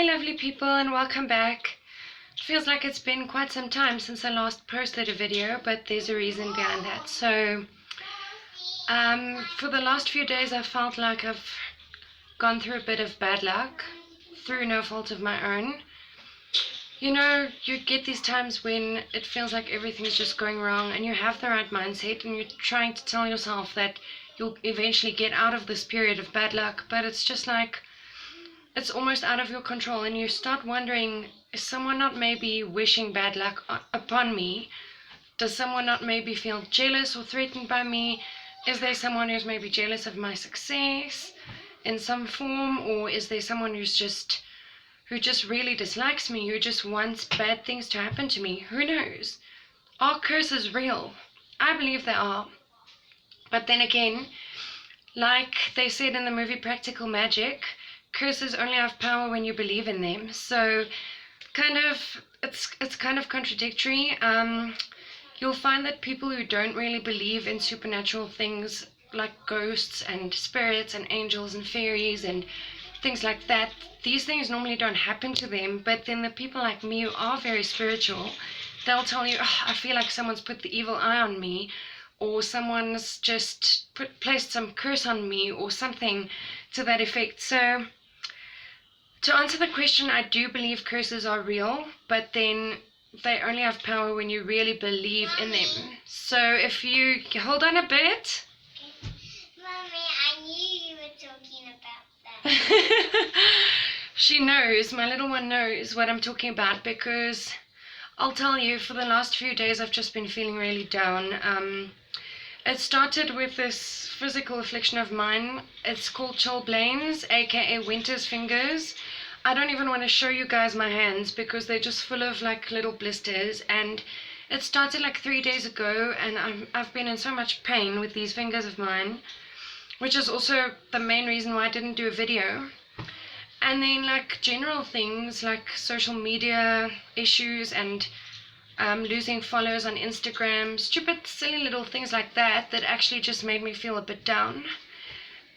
lovely people, and welcome back. It feels like it's been quite some time since I last posted a video, but there's a reason behind that. So, for the last few days I felt like I've gone through a bit of bad luck, through no fault of my own. You know, you get these times when it feels like everything's just going wrong, and you have the right mindset, and you're trying to tell yourself that you'll eventually get out of this period of bad luck, but it's just like, it's almost out of your control, and you start wondering, is someone not maybe wishing bad luck upon me? Does someone not maybe feel jealous or threatened by me? Is there someone who's maybe jealous of my success in some form? Or is there someone who just really dislikes me, who just wants bad things to happen to me? Who knows? Are curses real? I believe they are. But then again, like they said in the movie Practical Magic, curses only have power when you believe in them. So it's kind of contradictory. You'll find that people who don't really believe in supernatural things like ghosts and spirits and angels and fairies and things like that, these things normally don't happen to them. But then the people like me who are very spiritual, they'll tell you, oh, I feel like someone's put the evil eye on me, or someone's just placed some curse on me, or something to that effect. So to answer the question, I do believe curses are real, but then they only have power when you really believe in them. So if you hold on a bit. Mommy, I knew you were talking about that. She knows, my little one knows what I'm talking about, because I'll tell you, for the last few days I've just been feeling really down. It started with this physical affliction of mine. It's called chilblains, aka winter's fingers. I don't even want to show you guys my hands because they're just full of like little blisters, and it started like 3 days ago, and I've been in so much pain with these fingers of mine, which is also the main reason why I didn't do a video. And then like general things like social media issues and losing followers on Instagram, stupid silly little things like that actually just made me feel a bit down.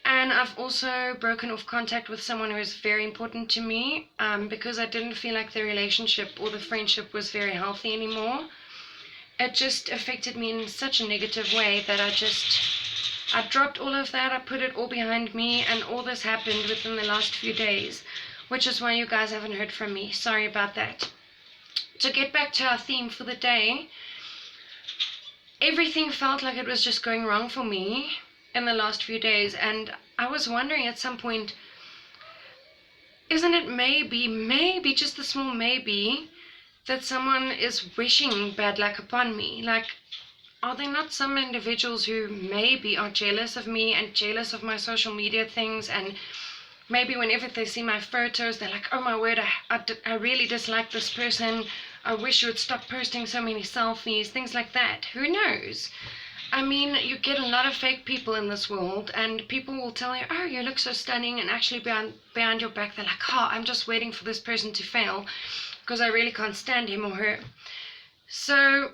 And I've also broken off contact with someone who is very important to me, because I didn't feel like the relationship or the friendship was very healthy anymore. It just affected me in such a negative way that I dropped all of that, I put it all behind me, and all this happened within the last few days, which is why you guys haven't heard from me. Sorry about that. To get back to our theme for the day, everything felt like it was just going wrong for me in the last few days, and I was wondering at some point, isn't it maybe just a small maybe, that someone is wishing bad luck upon me? Like, are there not some individuals who maybe are jealous of me and jealous of my social media things, and maybe whenever they see my photos they're like, oh my word, I really dislike this person, I wish you would stop posting so many selfies, things like that. Who knows? I mean, you get a lot of fake people in this world, and people will tell you, oh, you look so stunning, and actually behind your back they're like, oh, I'm just waiting for this person to fail because I really can't stand him or her. So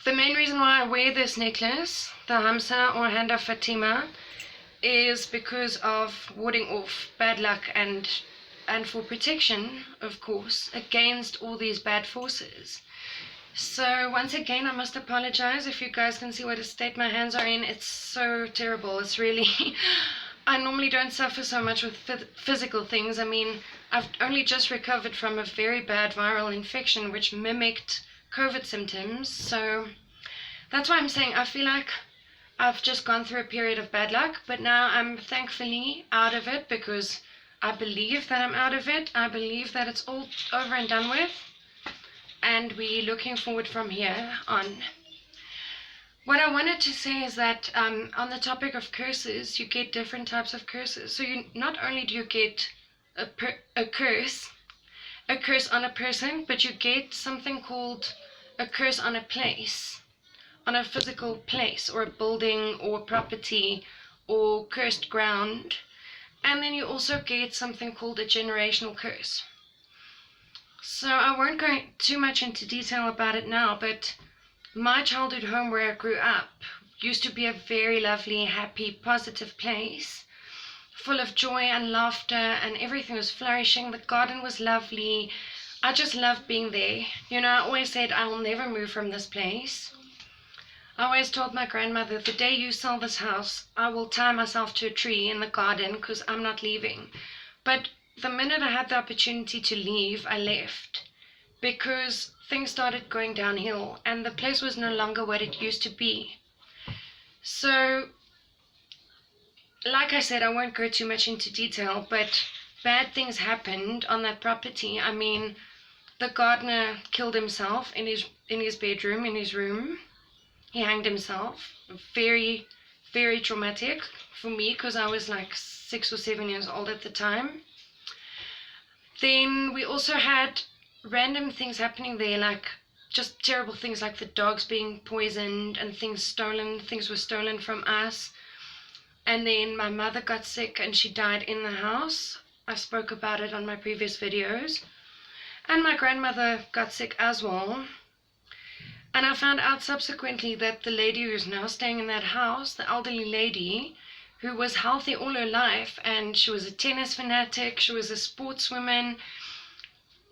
the main reason why I wear this necklace, the Hamsa or Hand of Fatima, is because of warding off bad luck and for protection, of course, against all these bad forces. So once again, I must apologize if you guys can see what a state my hands are in. It's so terrible. It's really I normally don't suffer so much with physical things. I mean, I've only just recovered from a very bad viral infection which mimicked COVID symptoms. So that's why I'm saying I feel like I've just gone through a period of bad luck, but now I'm thankfully out of it, because I believe that I'm out of it. I believe that it's all over and done with, and we're looking forward from here on. What I wanted to say is that on the topic of curses, you get different types of curses. So you not only do you get a curse on a person, but you get something called a curse on a place, on a physical place or a building or property or cursed ground. And then you also get something called a generational curse. So I won't go too much into detail about it now, but my childhood home where I grew up used to be a very lovely, happy, positive place. full of joy and laughter, and everything was flourishing. The garden was lovely. I just loved being there. You know, I always said I will never move from this place. I always told my grandmother, the day you sell this house, I will tie myself to a tree in the garden because I'm not leaving. But the minute I had the opportunity to leave, I left because things started going downhill and the place was no longer what it used to be. So, like I said, I won't go too much into detail, but bad things happened on that property. I mean, the gardener killed himself in his bedroom, in his room. He hanged himself. Very, very traumatic for me because I was like 6 or 7 years old at the time. Then we also had random things happening there, like just terrible things like the dogs being poisoned and things stolen. Things were stolen from us. And then my mother got sick and she died in the house. I spoke about it on my previous videos. And my grandmother got sick as well. And I found out subsequently that the lady who's now staying in that house, the elderly lady, who was healthy all her life, and she was a tennis fanatic, she was a sportswoman,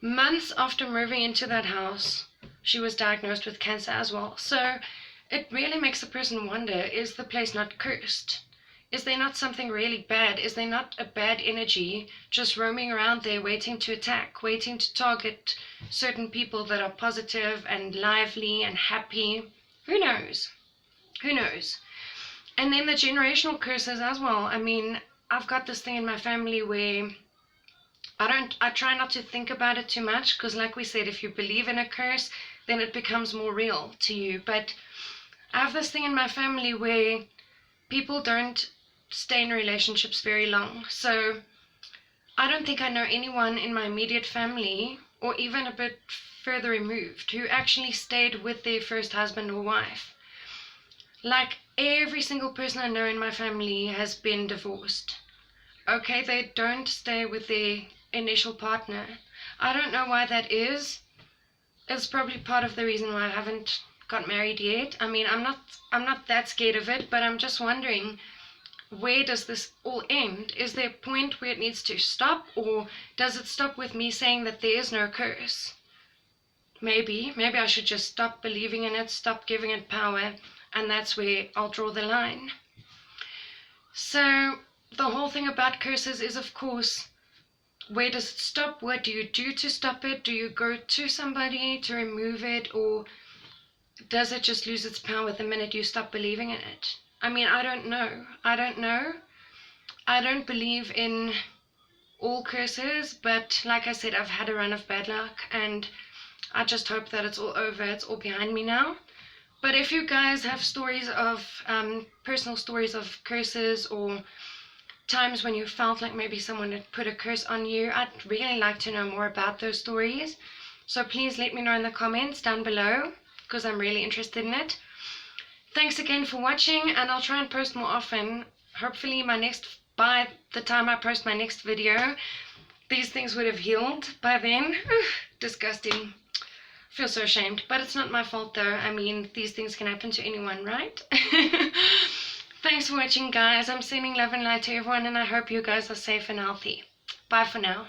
months after moving into that house, she was diagnosed with cancer as well. So it really makes a person wonder, is the place not cursed? Is there not something really bad? Is there not a bad energy just roaming around there waiting to attack, waiting to target certain people that are positive and lively and happy? Who knows? Who knows? And then the generational curses as well. I mean, I've got this thing in my family where I try not to think about it too much because, like we said, if you believe in a curse, then it becomes more real to you. But I have this thing in my family where people don't stay in relationships very long. So I don't think I know anyone in my immediate family or even a bit further removed who actually stayed with their first husband or wife. Like every single person I know in my family has been divorced. Okay, they don't stay with their initial partner. I don't know why that is. It's probably part of the reason why I haven't got married yet. I mean, I'm not that scared of it, but I'm just wondering, where does this all end? Is there a point where it needs to stop, or does it stop with me saying that there is no curse? Maybe I should just stop believing in it, stop giving it power, and that's where I'll draw the line. So the whole thing about curses is, of course, where does it stop? What do you do to stop it? Do you go to somebody to remove it, or does it just lose its power the minute you stop believing in it? I mean, I don't know. I don't believe in all curses, but like I said, I've had a run of bad luck, and I just hope that it's all over, it's all behind me now. But if you guys have stories of, personal stories of curses, or times when you felt like maybe someone had put a curse on you, I'd really like to know more about those stories. So please let me know in the comments down below, because I'm really interested in it. Thanks again for watching, and I'll try and post more often. Hopefully by the time I post my next video, these things would have healed by then. Disgusting. I feel so ashamed, but it's not my fault though. I mean, these things can happen to anyone, right? Thanks for watching, guys. I'm sending love and light to everyone, and I hope you guys are safe and healthy. Bye for now.